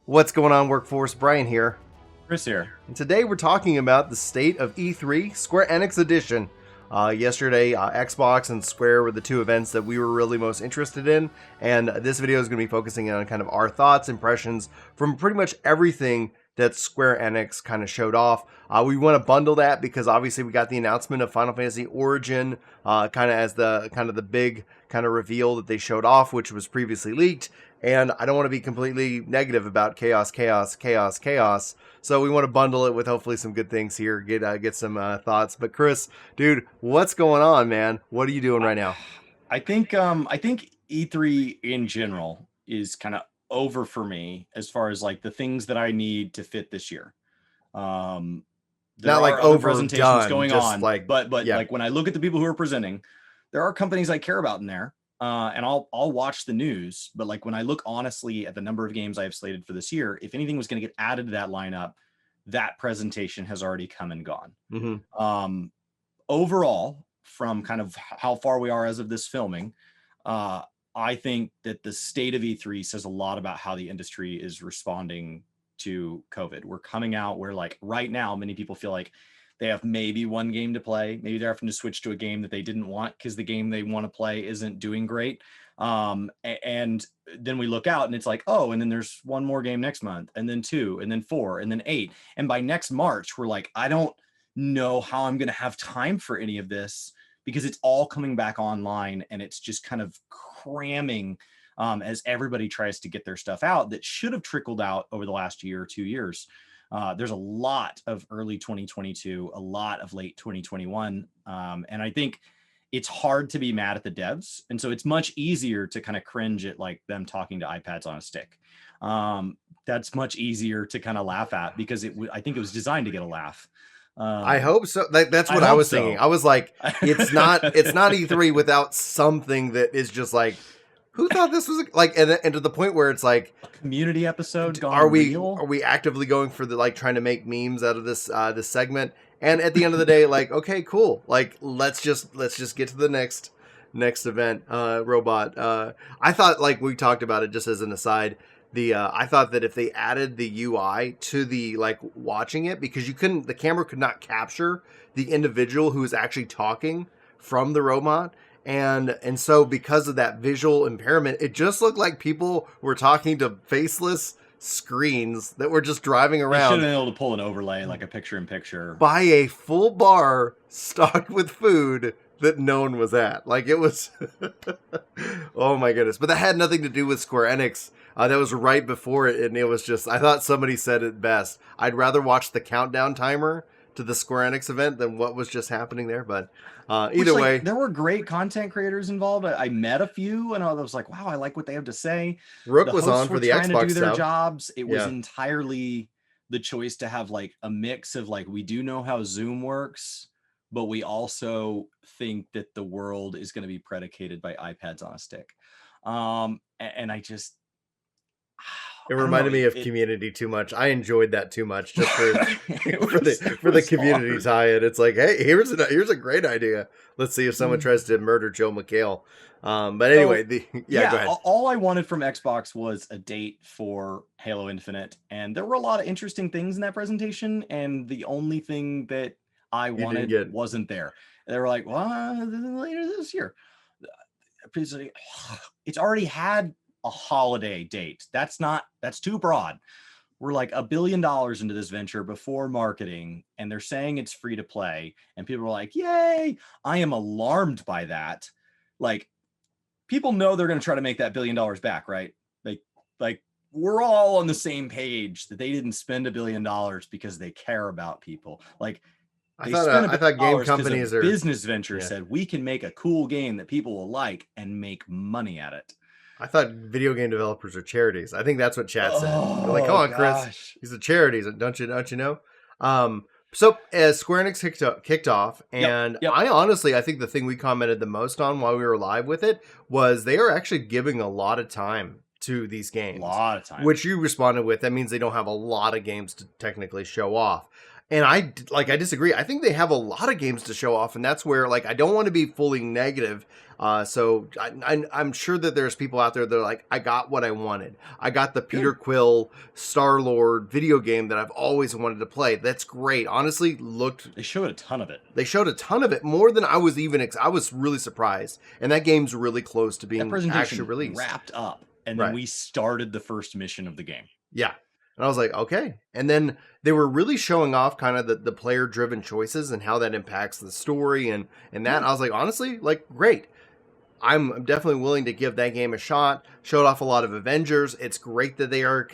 What's going on, Workforce? Brian here. Chris here. And today we're talking about the state of E3 Square-Enix Edition. Yesterday, Xbox and Square were the two events that we were really most interested in, and this video is going to be focusing on kind of our thoughts, impressions from pretty much everything that Square Enix kind of showed off. We want to bundle that because obviously we got the announcement of Final Fantasy Origin kind of as the big kind of reveal that they showed off, which was previously leaked. And I don't want to be completely negative about chaos. So we want to bundle it with hopefully some good things here, get some thoughts. But Chris, dude, what's going on, man? What are you doing right now? I think E3 in general is kind of over for me as far as like the things that I need to fit this year. There Not like other presentations overdone, going just on, like, but yeah. like when I look at the people who are presenting, there are companies I care about in there. And I'll watch the news, but like when I look honestly at the number of games I have slated for this year, if anything was going to get added to that lineup, that presentation has already come and gone. Mm-hmm. Overall, from kind of how far we are as of this filming, I think that the state of E3 says a lot about how the industry is responding to COVID. We're coming out where like right now, many people feel like they have maybe one game to play. Maybe they're having to switch to a game that they didn't want because the game they want to play isn't doing great. And then we look out and it's like, oh, and then there's one more game next month, and then 2, and then 4, and then 8. And by next March, we're like, I don't know how I'm going to have time for any of this because it's all coming back online and it's just kind of cramming as everybody tries to get their stuff out that should have trickled out over the last year or 2 years. There's a lot of early 2022, a lot of late 2021. And I think it's hard to be mad at the devs. And so it's much easier to kind of cringe at like them talking to iPads on a stick. That's much easier to kind of laugh at because I think it was designed to get a laugh. I hope so. That's what I was thinking. I was like, it's not E3 without something that is just like, who thought this was like, and to the point where it's like a community episode gone are real? we actively going for the like trying to make memes out of this this segment? And at the end of the day, like, okay, cool. Like, let's just get to the next event, robot. I thought, like we talked about it just as an aside, I thought that if they added the UI to the like watching it, because the camera could not capture the individual who is actually talking from the robot. And so because of that visual impairment, it just looked like people were talking to faceless screens that were just driving around. They should have been able to pull an overlay, like a picture-in-picture. By a full bar stocked with food that no one was at. Like, it was... Oh my goodness. But that had nothing to do with Square Enix. That was right before it, and it was just... I thought somebody said it best. I'd rather watch the countdown timer to the Square Enix event than what was just happening there, but either way, there were great content creators involved. I met a few and I was like, wow, I like what they have to say. Rook was on for the Xbox trying to do their stuff. Jobs. It was entirely the choice to have like a mix of like, we do know how Zoom works, but we also think that the world is going to be predicated by iPads on a stick. And I just, it reminded me of Community too much. I enjoyed that too much just for the Community tie-in. It's like, hey, here's a great idea. Let's see if someone tries to murder Joe McHale. But anyway, go ahead. All I wanted from Xbox was a date for Halo Infinite, and there were a lot of interesting things in that presentation. And the only thing that I wanted wasn't there. They were like, well, later this year. It's already had a holiday date. That's too broad. We're like $1 billion into this venture before marketing, and they're saying it's free to play, and people are like, yay. I am alarmed by that. Like, people know they're going to try to make that $1 billion back, right? Like we're all on the same page that they didn't spend $1 billion because they care about people. Like, I thought game companies are business venture said we can make a cool game that people will like and make money at it. I thought video game developers are charities. I think that's what chat said. They're like, come on, Chris, these are charities, don't you know? So as Square Enix kicked off, and Yep. I think the thing we commented the most on while we were live with it was they are actually giving a lot of time to these games. A lot of time. Which you responded with. That means they don't have a lot of games to technically show off. And I disagree. I think they have a lot of games to show off, and that's where like I don't want to be fully negative. I'm sure that there's people out there that are like, I got what I wanted. I got the Peter Good. Quill Star Lord video game that I've always wanted to play. That's great. Honestly, They showed a ton of it. they showed a ton of it, more than I was even. I was really surprised, and that game's really close to That being actually presentation released. wrapped up, and then Right. we started the first mission of the game. Yeah. And I was like, okay. And then they were really showing off kind of the player driven choices and how that impacts the story and that. Yeah. And I was like, honestly, like, great. I'm definitely willing to give that game a shot. Showed off a lot of Avengers. It's great that they are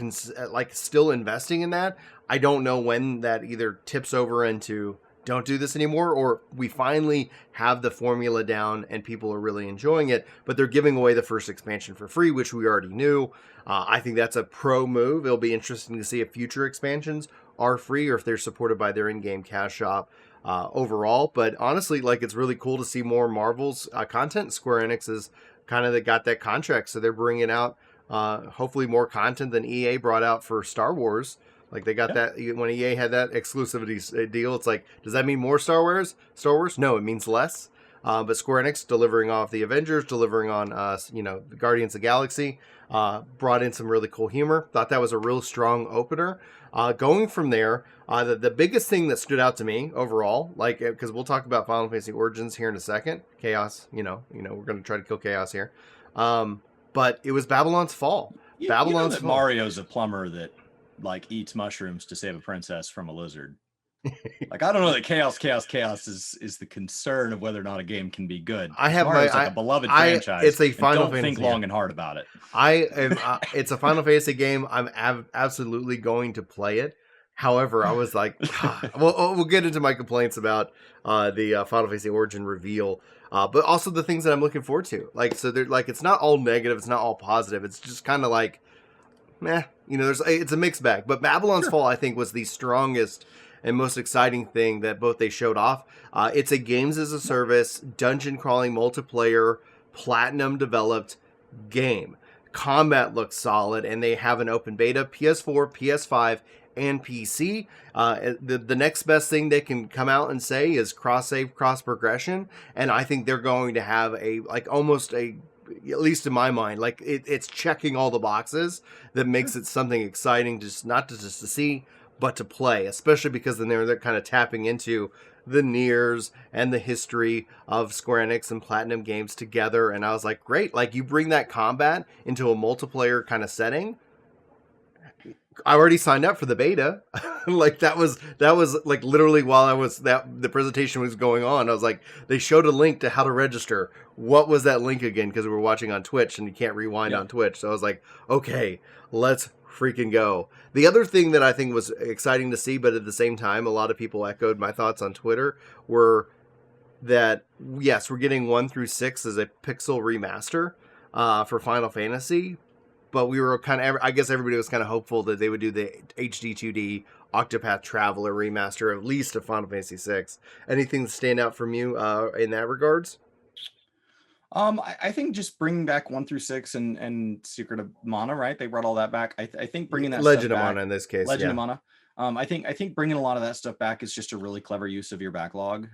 like still investing in that. I don't know when that either tips over into don't do this anymore, or we finally have the formula down and people are really enjoying it, but they're giving away the first expansion for free, which we already knew. I think that's a pro move. It'll be interesting to see if future expansions are free or if they're supported by their in-game cash shop overall. But honestly, like, it's really cool to see more Marvel's content. Square Enix is kind of got that contract, so they're bringing out hopefully more content than EA brought out for Star Wars. Like, they got Yeah. that when EA had that exclusivity deal. It's like, does that mean more Star Wars? Star Wars? No, it means less. But Square Enix delivering off the Avengers, delivering on the Guardians of the Galaxy, brought in some really cool humor. Thought that was a real strong opener. Going from there, the biggest thing that stood out to me overall, like, because we'll talk about Final Fantasy Origins here in a second, Chaos. We're going to try to kill Chaos here. But it was Babylon's Fall. You know Babylon's that Fall. Mario's a plumber that like eats mushrooms to save a princess from a lizard. Like, I don't know that Chaos is the concern of whether or not a game can be good. I have Mario's my like a beloved franchise. It's a and Final don't Fantasy. think long and hard about it. I am. It's a Final Fantasy game. I'm absolutely going to play it. However, I was like, we'll get into my complaints about the Final Fantasy Origin reveal, but also the things that I'm looking forward to. Like, so they're like, it's not all negative, it's not all positive. It's just kind of like, meh. It's a mixed bag. But Babylon's Fall, I think, was the strongest and most exciting thing that both they showed off. It's a games as a service, dungeon crawling multiplayer, platinum developed game. Combat looks solid, and they have an open beta, PS4, PS5, and PC. The next best thing they can come out and say is cross save, cross progression, and I think they're going to have almost a, at least in my mind, like it's checking all the boxes that makes it something exciting, just not to see, but to play, especially because then they're kind of tapping into the Niers and the history of Square Enix and Platinum Games together. And I was like, great, like, you bring that combat into a multiplayer kind of setting. I already signed up for the beta. Like, that was like literally while the presentation was going on, I was like, they showed a link to how to register. What was that link again? Because we were watching on Twitch and you can't rewind on Twitch. So I was like, okay, let's freaking go. The other thing that I think was exciting to see, but at the same time, a lot of people echoed my thoughts on Twitter, were that, yes, we're getting 1 through 6 as a pixel remaster for Final Fantasy, but we were kind of, I guess everybody was kind of hopeful that they would do the HD 2D Octopath Traveler remaster, at least of Final Fantasy VI. Anything stand out from you in that regards? I think just bringing back 1 through 6 and Secret of Mana, right? They brought all that back. I think bringing that Legend stuff of back, Mana in this case, Legend yeah. of Mana. I think bringing a lot of that stuff back is just a really clever use of your backlog.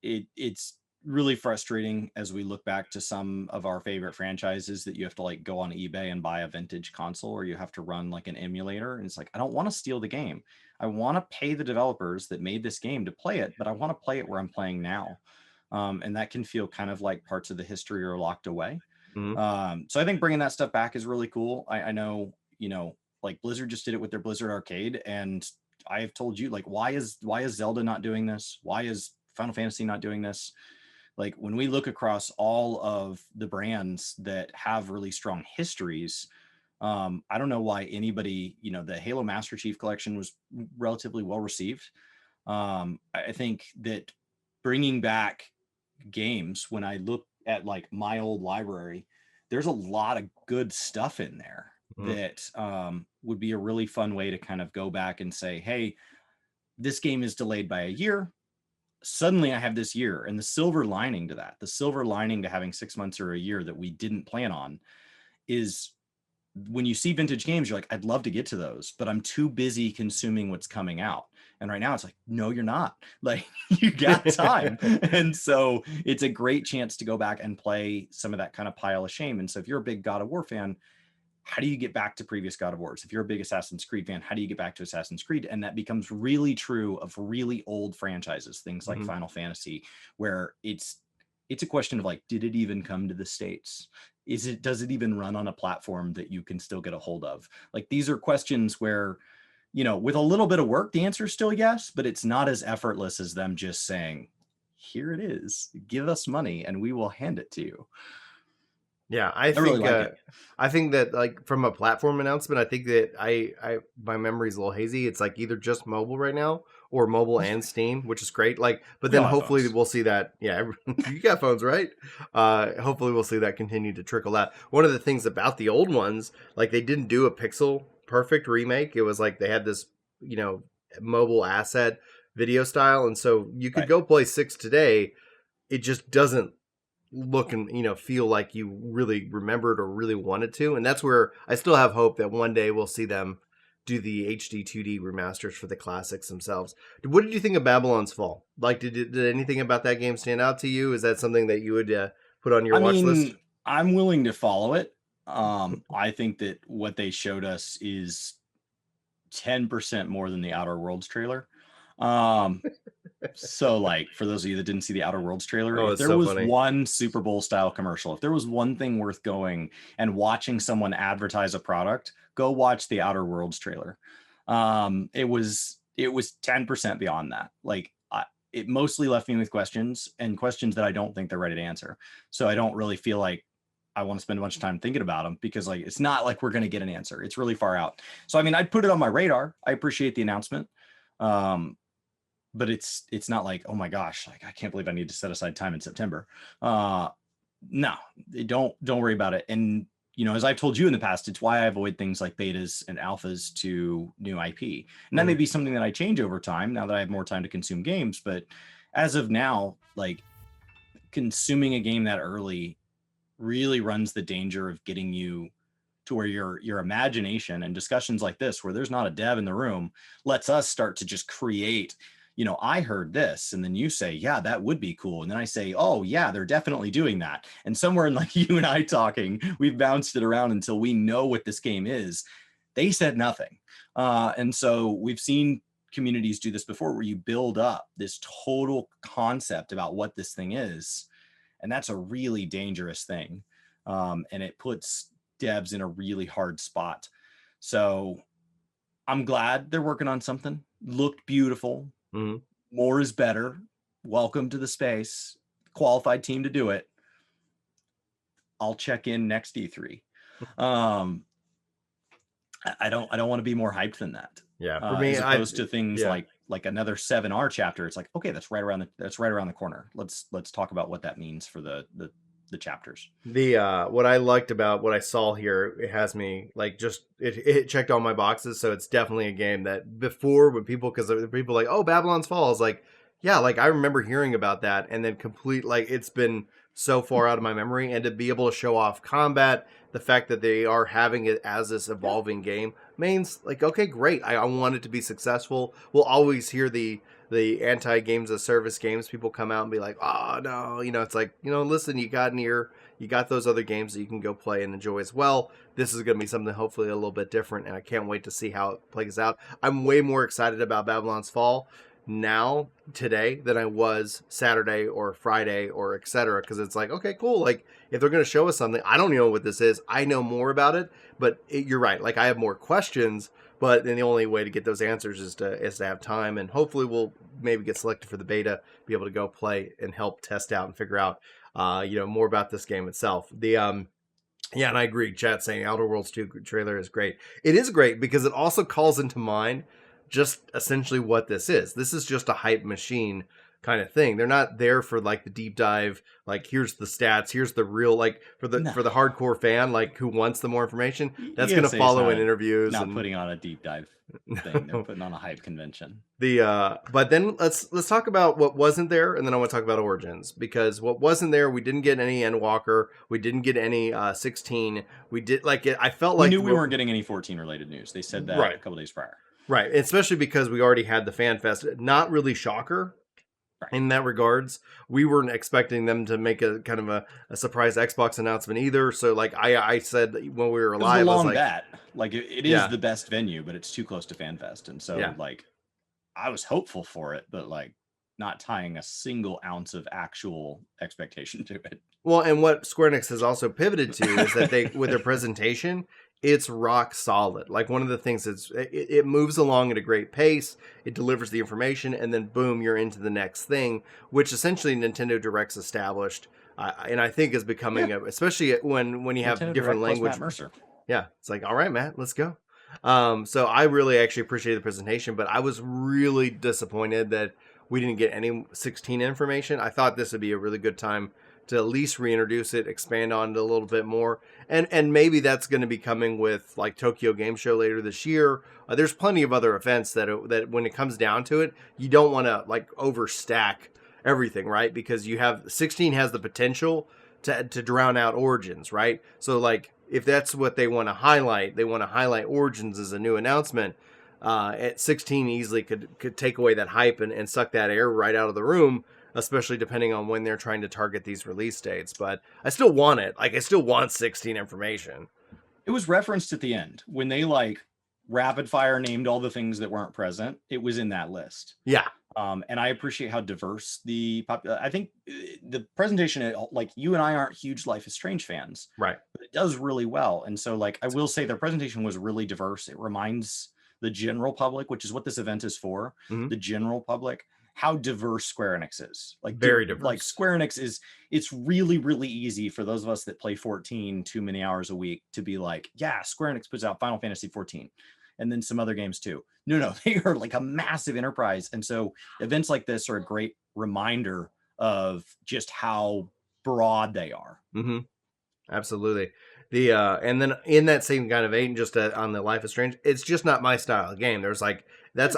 It's really frustrating as we look back to some of our favorite franchises that you have to like go on eBay and buy a vintage console, or you have to run like an emulator. And it's like, I don't want to steal the game. I want to pay the developers that made this game to play it, but I want to play it where I'm playing now. And that can feel kind of like parts of the history are locked away. Mm-hmm. So I think bringing that stuff back is really cool. I know, like Blizzard just did it with their Blizzard Arcade, and I have told you, like, why is Zelda not doing this? Why is Final Fantasy not doing this? Like, when we look across all of the brands that have really strong histories, I don't know why anybody, the Halo Master Chief Collection was relatively well received. I think that bringing back games, when I look at like my old library, there's a lot of good stuff in there that would be a really fun way to kind of go back and say, hey, this game is delayed by a year. Suddenly I have this year. And the silver lining to that, the silver lining to having 6 months or a year that we didn't plan on, is when you see vintage games, you're like, I'd love to get to those, but I'm too busy consuming what's coming out. And right now it's like, no, you're not. Like, you got time. And so it's a great chance to go back and play some of that kind of pile of shame. And so if you're a big God of War fan, how do you get back to previous God of Wars? If you're a big Assassin's Creed fan, how do you get back to Assassin's Creed? And that becomes really true of really old franchises, things like Final Fantasy, where it's a question of like, did it even come to the States? Does it even run on a platform that you can still get a hold of? Like, these are questions where, with a little bit of work, the answer is still yes, but it's not as effortless as them just saying, here it is, give us money and we will hand it to you. Yeah, I really think like it. I think that, like, from a platform announcement, I think that I my memory's a little hazy. It's like either just mobile right now or mobile and Steam, which is great. Like, but then hopefully we'll see that. Yeah, you got phones, right? Hopefully we'll see that continue to trickle out. One of the things about the old ones, like, they didn't do a pixel perfect remake. It was like they had this, mobile asset video style, and so you could go play 6 today. It just doesn't look and feel like you really remembered or really wanted to, and that's where I still have hope that one day we'll see them do the HD 2D remasters for the classics themselves. What did you think of Babylon's Fall? Like, did anything about that game stand out to you? Is that something that you would put on your watch list? I'm willing to follow it. I think that what they showed us is 10% more than the Outer Worlds trailer. So, like, for those of you that didn't see the Outer Worlds trailer, if there was one Super Bowl style commercial, if there was one thing worth going and watching someone advertise a product, go watch the Outer Worlds trailer. It was 10% beyond that. Like, it mostly left me with questions that I don't think they're ready to answer. So I don't really feel like I want to spend a bunch of time thinking about them, because, like, it's not like we're going to get an answer. It's really far out. So, I mean, I'd put it on my radar. I appreciate the announcement. But it's not like, oh my gosh, like, I can't believe I need to set aside time in September. No, don't worry about it. And, as I've told you in the past, it's why I avoid things like betas and alphas to new IP. And that may be something that I change over time now that I have more time to consume games. But as of now, like, consuming a game that early really runs the danger of getting you to where your imagination and discussions like this, where there's not a dev in the room, lets us start to just create, I heard this, and then you say, yeah, that would be cool. And then I say, oh yeah, they're definitely doing that. And somewhere in, like, you and I talking, we've bounced it around until we know what this game is. They said nothing. And so we've seen communities do this before, where you build up this total concept about what this thing is. And that's a really dangerous thing. And it puts devs in a really hard spot. So I'm glad they're working on something. Looked beautiful. More is better. Welcome to the space. Qualified team to do it. I'll check in next E3. I don't want to be more hyped than that. Yeah, for me, as opposed to things like another 7R chapter. It's like, okay, that's right around the corner. Let's talk about what that means for the chapters. What I liked about what I saw here, it has me, like, just it checked all my boxes. So it's definitely a game that before, when people like, oh, Babylon's Fall, is like, yeah, like, I remember hearing about that, and then it's been so far out of my memory, and to be able to show off combat, the fact that they are having it as this evolving game means, like, okay, great. I want it to be successful. We'll always hear the anti-games as service games people come out and be like, oh no, it's like, listen, you got those other games that you can go play and enjoy as well. This is going to be something hopefully a little bit different, and I can't wait to see how it plays out. I'm way more excited about Babylon's Fall now today than I was Saturday or Friday or etc., because it's like, okay, cool, like, if they're going to show us something, I don't know what this is, I know more about it, but you're right, like, I have more questions, but then the only way to get those answers is to have time, and hopefully we'll maybe get selected for the beta, be able to go play and help test out and figure out more about this game itself. Yeah, and I agree, chat saying Outer Worlds 2 trailer is great. It is great because it also calls into mind just essentially what this is. This is just a hype machine kind of thing. They're not there for, like, the deep dive, like, here's the stats, here's the real, like, for the hardcore fan, like, who wants the more information, that's going to follow in interviews. Not putting on a deep dive thing. They're putting on a hype convention. But then let's talk about what wasn't there, and then I want to talk about Origins, because what wasn't there, we didn't get any Endwalker, we didn't get any 16. We did, like, I felt like we knew we weren't getting any 14 related news. They said that a couple days prior. Right, especially because we already had the Fan Fest. Not really shocker Right. in that regards. We weren't expecting them to make a kind of a surprise Xbox announcement either. So like I said when we were It was the live, I was long like, bet. Like it is yeah, the best venue, but it's too close to FanFest. And so yeah. like I was hopeful for it, but like not tying a single ounce of actual expectation to it. Well, and what Square Enix has also pivoted to is that they, with their presentation, it's rock solid. Like one of the things is it moves along at a great pace. It delivers the information, and then boom, you're into the next thing, which essentially Nintendo Direct's established, and I think is becoming, especially when you have Nintendo different Direct plus language. Matt Mercer. Yeah, it's like, all right, Matt, let's go. So I really actually appreciated the presentation, but I was really disappointed that we didn't get any 16 information. I thought this would be a really good time to at least reintroduce it, expand on it a little bit more, and maybe that's going to be coming with like Tokyo Game Show later this year. There's plenty of other events that when it comes down to it, you don't want to like overstack everything, right? Because you have 16 has the potential to drown out Origins, right? So like if that's what they want to highlight, they want to highlight Origins as a new announcement. At 16 easily could take away that hype and suck that air right out of the room, especially depending on when they're trying to target these release dates. But I still want it. Like I still want 16 information. It was referenced at the end when they like rapid fire named all the things that weren't present. It was in that list. Yeah. And I appreciate how diverse I think the presentation, like you and I aren't huge Life is Strange fans, Right. but it does really well. And so like, I will say their presentation was really diverse. It reminds the general public, which is what this event is for, Mm-hmm. the general public, how diverse Square Enix is. Like Very diverse. Like Square Enix is, it's really, really easy for those of us that play 14 too many hours a week to be like, yeah, Square Enix puts out Final Fantasy XIV and then some other games too. No, they are like a massive enterprise. And so events like this are a great reminder of just how broad they are. Mm-hmm. Absolutely. The and then in that same kind of vein, just on the Life is Strange, it's just not my style of game. There's like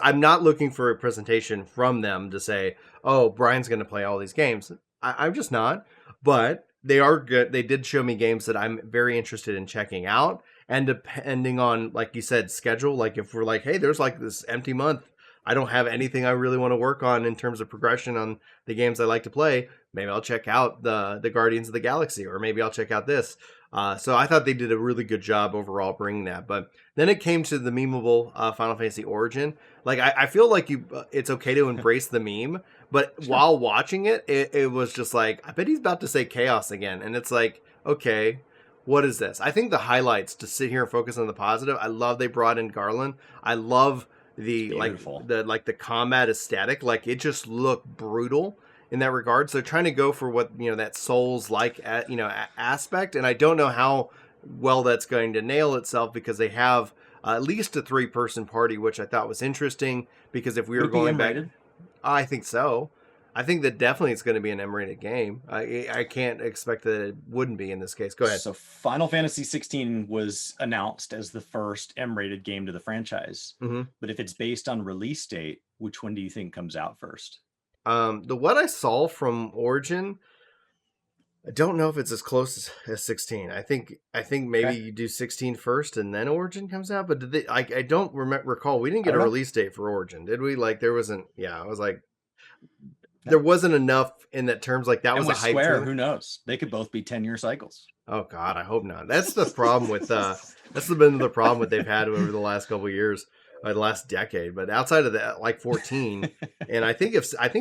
I'm not looking for a presentation from them to say, oh, Brian's going to play all these games. I'm just not. But they are good. They did show me games that I'm very interested in checking out. And depending on, like you said, schedule, like if we're like, hey, there's like this empty month, I don't have anything I really want to work on in terms of progression on the games I like to play. Maybe I'll check out the Guardians of the Galaxy, or maybe I'll check out this. So I thought they did a really good job overall bringing that. But then it came to the memeable Final Fantasy Origin. Like I feel like it's okay to embrace the meme, but sure. While watching it, it was just like, I bet he's about to say chaos again, and it's like, okay, what is this? I think the highlights, to sit here and focus on the positive. I love they brought in Garland. I love the Beautiful. the combat aesthetic. Like it just looked brutal in that regard. So trying to go for what, that Souls like aspect, and I don't know how well that's going to nail itself, because they have at least a 3-person party, which I thought was interesting, because if we were going back, I think so. I think that definitely it's going to be an M-rated game. I can't expect that it wouldn't be in this case. Go ahead. So Final Fantasy XVI was announced as the first M-rated game to the franchise. Mm-hmm. But if it's based on release date, which one do you think comes out first? What I saw from Origin, I don't know if it's as close as 16. I think maybe you do 16 first and then Origin comes out. But did they? I don't recall. We didn't get a release date for Origin, did we? Like there wasn't. Yeah, I was like, there wasn't enough in that terms. Like that was a hype. Square, who knows? They could both be 10-year cycles. Oh God, I hope not. That's the problem with that's been the problem that they've had over the last couple of years, the last decade. But outside of that, like 14, and I think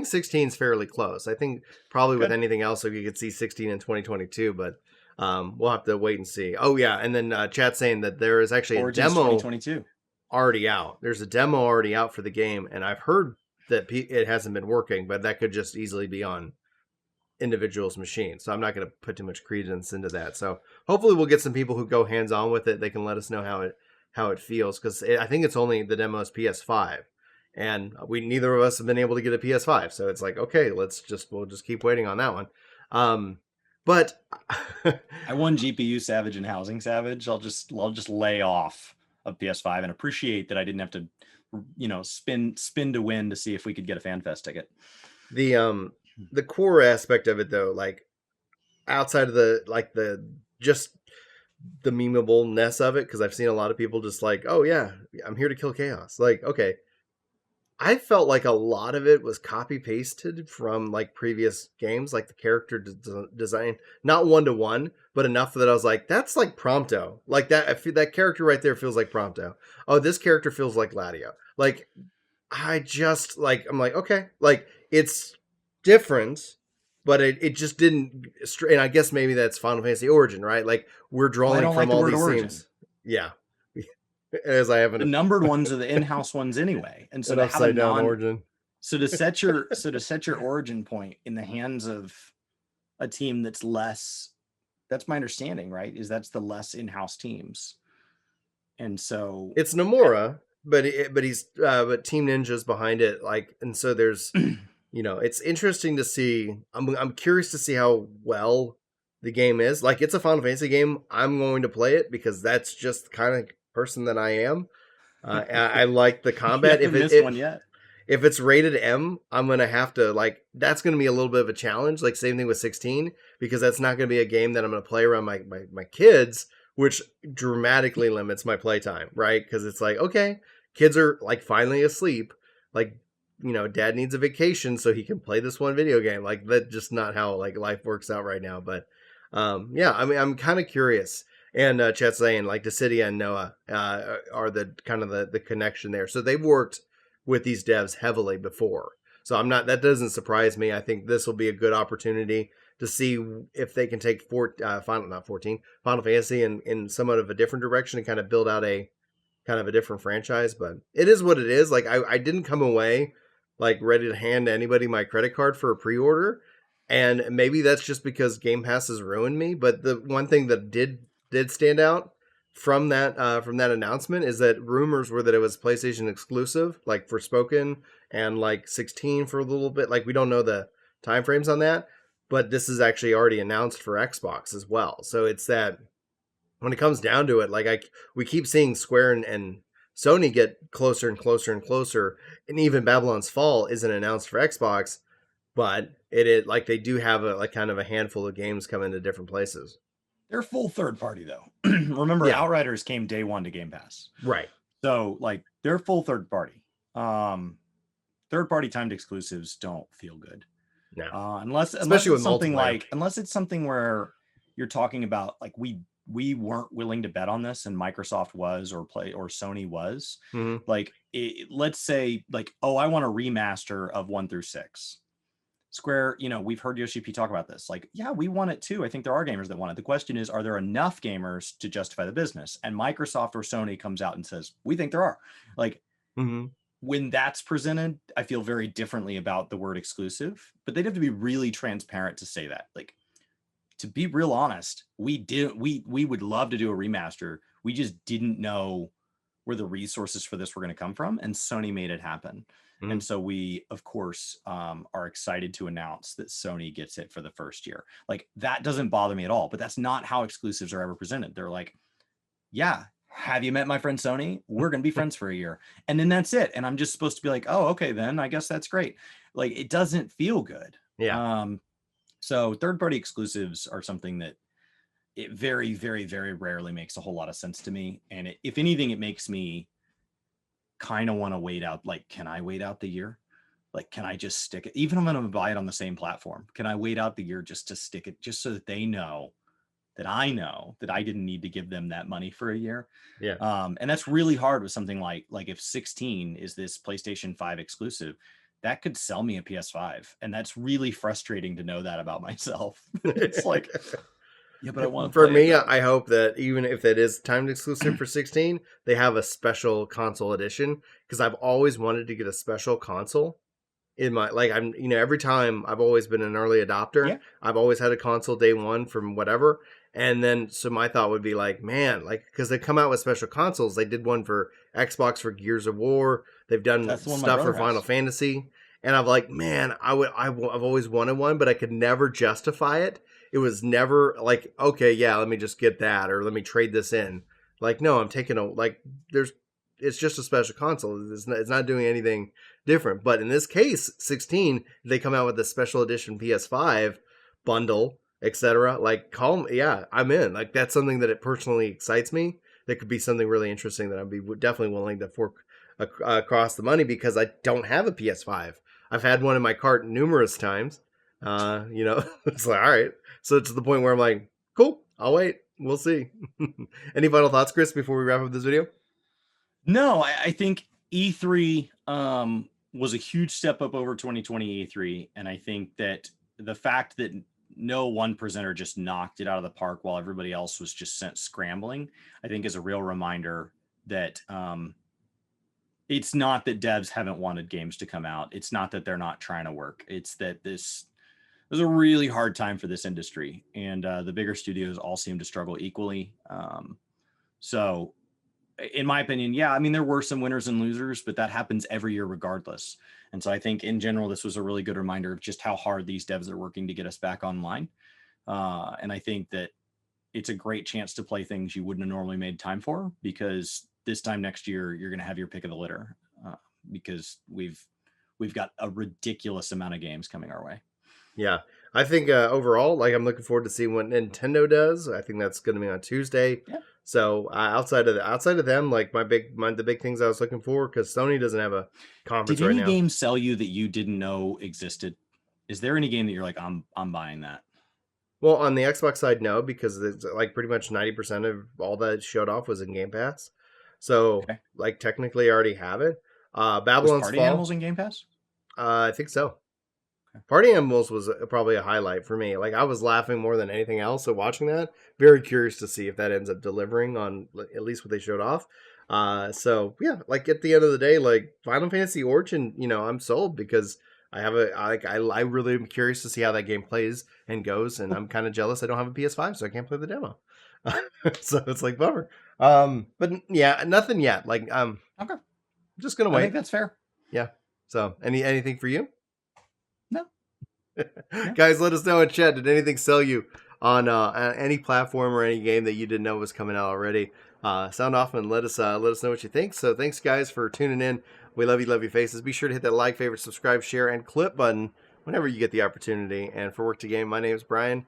16 is fairly close. I think probably with anything else, we could see 16 in 2022, but we'll have to wait and see. Oh yeah, and then chat saying that there is actually Origins a demo 2022 already out. There's a demo already out for the game, and I've heard that it hasn't been working, but that could just easily be on individual's machine. So I'm not going to put too much credence into that. So hopefully we'll get some people who go hands on with it. They can let us know how it feels, because I think it's only the demo is PS5, and neither of us have been able to get a PS5. So it's like, okay, we'll just keep waiting on that one. But I won GPU Savage and Housing Savage. I'll just lay off of PS5 and appreciate that I didn't have to, spin to win to see if we could get a FanFest ticket. The core aspect of it, though, like outside of the just the memeableness of it, because I've seen a lot of people just like, oh yeah, I'm here to kill chaos. Like, okay. I felt like a lot of it was copy pasted from like previous games, like the character design, not 1-to-1, but enough that I was like, that's like Prompto. Like that, I feel that character right there feels like Prompto. Oh, this character feels like Gladio. Like, I just like, I'm like, okay, like it's different, but it just didn't. And I guess maybe that's Final Fantasy Origin, right? Like we're Well, I drawing don't like from the all word these origin. themes. Yeah. As I The haven't numbered ones are the in-house ones anyway, and so an to have a upside down origin. so to set your origin point in the hands of a team that's less, that's my understanding, right? Is that's the less in-house teams, and so It's Nomura, but Team Ninja's behind it. Like, and so there's, it's interesting to see. I'm curious to see how well the game is. Like, it's a Final Fantasy game. I'm going to play it because that's just the kind of person that I am. I like the you combat. haven't missed one yet. If it's rated M, I'm gonna have to like. That's gonna be a little bit of a challenge. Like same thing with 16, because that's not gonna be a game that I'm gonna play around my kids, which dramatically limits my playtime, right? Because it's like, okay, kids are like finally asleep, like dad needs a vacation so he can play this one video game. Like that's just not how like life works out right now. But yeah, I mean, I'm kind of curious. And Chet's saying like Dissidia and Noah are the kind of the connection there. So they've worked with these devs heavily before. So that doesn't surprise me. I think this will be a good opportunity to see if they can take Final Fantasy in somewhat of a different direction and kind of build out a kind of a different franchise. But it is what it is. Like I didn't come away like ready to hand anybody my credit card for a pre-order. And maybe that's just because Game Pass has ruined me. But the one thing that did stand out from that announcement is that rumors were that it was PlayStation exclusive, like for Spoken, and like 16 for a little bit. Like we don't know the timeframes on that, but this is actually already announced for Xbox as well. So it's that when it comes down to it, like we keep seeing Square and Sony get closer and closer and closer, and even Babylon's Fall isn't announced for Xbox, but it like they do have a like kind of a handful of games coming to different places. They're full third party though. Remember, yeah. Outriders came day one to Game Pass, right? So like they're full third party. Third party timed exclusives don't feel good. No, unless it's something like unless it's something where you're talking about like we weren't willing to bet on this and Microsoft was or Sony was. Mm-hmm. Like let's say like, oh, I want a remaster of 1 through 6. Square, we've heard yoshi-p talk about this. Like, yeah, we want it too. I think there are gamers that want it. The question is, are there enough gamers to justify the business? And Microsoft or Sony comes out and says, we think there are. Like, when that's presented, I feel very differently about the word exclusive, but they'd have to be really transparent to say that. Like, to be real honest, we would love to do a remaster. We just didn't know where the resources for this were going to come from, and Sony made it happen. And so we, of course, are excited to announce that Sony gets it for the first year. Like, that doesn't bother me at all, but that's not how exclusives are ever presented. They're like, yeah, have you met my friend Sony? We're going to be friends for a year. And then that's it. And I'm just supposed to be like, oh, okay, then I guess that's great. Like, it doesn't feel good. Yeah. So third-party exclusives are something that it very, very, very rarely makes a whole lot of sense to me. And if anything, it makes me kind of want to wait out. Like, can I wait out the year? Like, can I just stick it? Even if I'm going to buy it on the same platform, can I wait out the year just to stick it, just so that they know that I know that I didn't need to give them that money for a year? Yeah. And that's really hard with something like if 16 is this PlayStation 5 exclusive, that could sell me a PS5. And that's really frustrating to know that about myself. It's like, yeah, but I want to. For me, I hope that even if it is timed exclusive for 16, they have a special console edition, because I've always wanted to get a special console in my, like, I'm, every time I've always been an early adopter. Yeah. I've always had a console day one from whatever. And then, so my thought would be like, man, like, because they come out with special consoles. They did one for Xbox for Gears of War. They've done stuff for Final Fantasy. And I'm like, man, I've always wanted one, but I could never justify it. It was never like, okay, yeah, let me just get that, or let me trade this in. Like, no, I'm taking it's just a special console. It's not doing anything different. But in this case, 16, they come out with a special edition PS5 bundle etc. Like, call me. Yeah, I'm in. Like, that's something that it personally excites me. That could be something really interesting that I'd be definitely willing to fork across the money because I don't have a PS5. I've had one in my cart numerous times. It's like, all right. So it's to the point where I'm like, cool, I'll wait. We'll see. Any final thoughts, Chris, before we wrap up this video? No, I think E3 was a huge step up over 2020 E3, and I think that the fact that no one presenter just knocked it out of the park while everybody else was just sent scrambling, I think is a real reminder that it's not that devs haven't wanted games to come out. It's not that they're not trying to work. It's that this was a really hard time for this industry, and the bigger studios all seem to struggle equally. So in my opinion, yeah, I mean, there were some winners and losers, but that happens every year regardless. And so I think in general, this was a really good reminder of just how hard these devs are working to get us back online. And I think that it's a great chance to play things you wouldn't have normally made time for, because this time next year, you're going to have your pick of the litter, because we've got a ridiculous amount of games coming our way. Yeah, I think overall, like, I'm looking forward to seeing what Nintendo does. I think that's going to be on Tuesday. Yeah. So outside of them, like the big things I was looking for, because Sony doesn't have a conference right now. Did any game sell you that you didn't know existed? Is there any game that you're like, I'm buying that? Well, on the Xbox side, no, because it's like pretty much 90% of all that showed off was in Game Pass. So, Okay. like, technically, I already have it. Was Babylon's Party Fall. Animals in Game Pass? I think so. Okay. Party Animals was probably a highlight for me. Like, I was laughing more than anything else. So watching that, very curious to see if that ends up delivering on at least what they showed off. So yeah, like at the end of the day, like Final Fantasy Origin, I'm sold because I really am curious to see how that game plays and goes, and I'm kind of jealous I don't have a PS5, so I can't play the demo. So it's like bummer. But yeah, nothing yet. Like okay, I'm just gonna wait. I think that's fair. Yeah. So anything for you? No. Guys, let us know in chat. Did anything sell you on any platform or any game that you didn't know was coming out already? Sound off and let us know what you think. So thanks, guys, for tuning in. We love you faces. Be sure to hit that like, favorite, subscribe, share, and clip button whenever you get the opportunity. And for Work to Game, my name is Brian.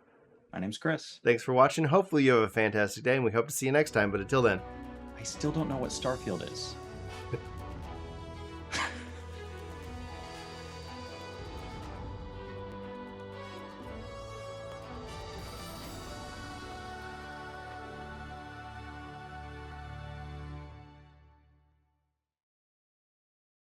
My name's Chris. Thanks for watching. Hopefully you have a fantastic day, and we hope to see you next time. But until then, I still don't know what Starfield is.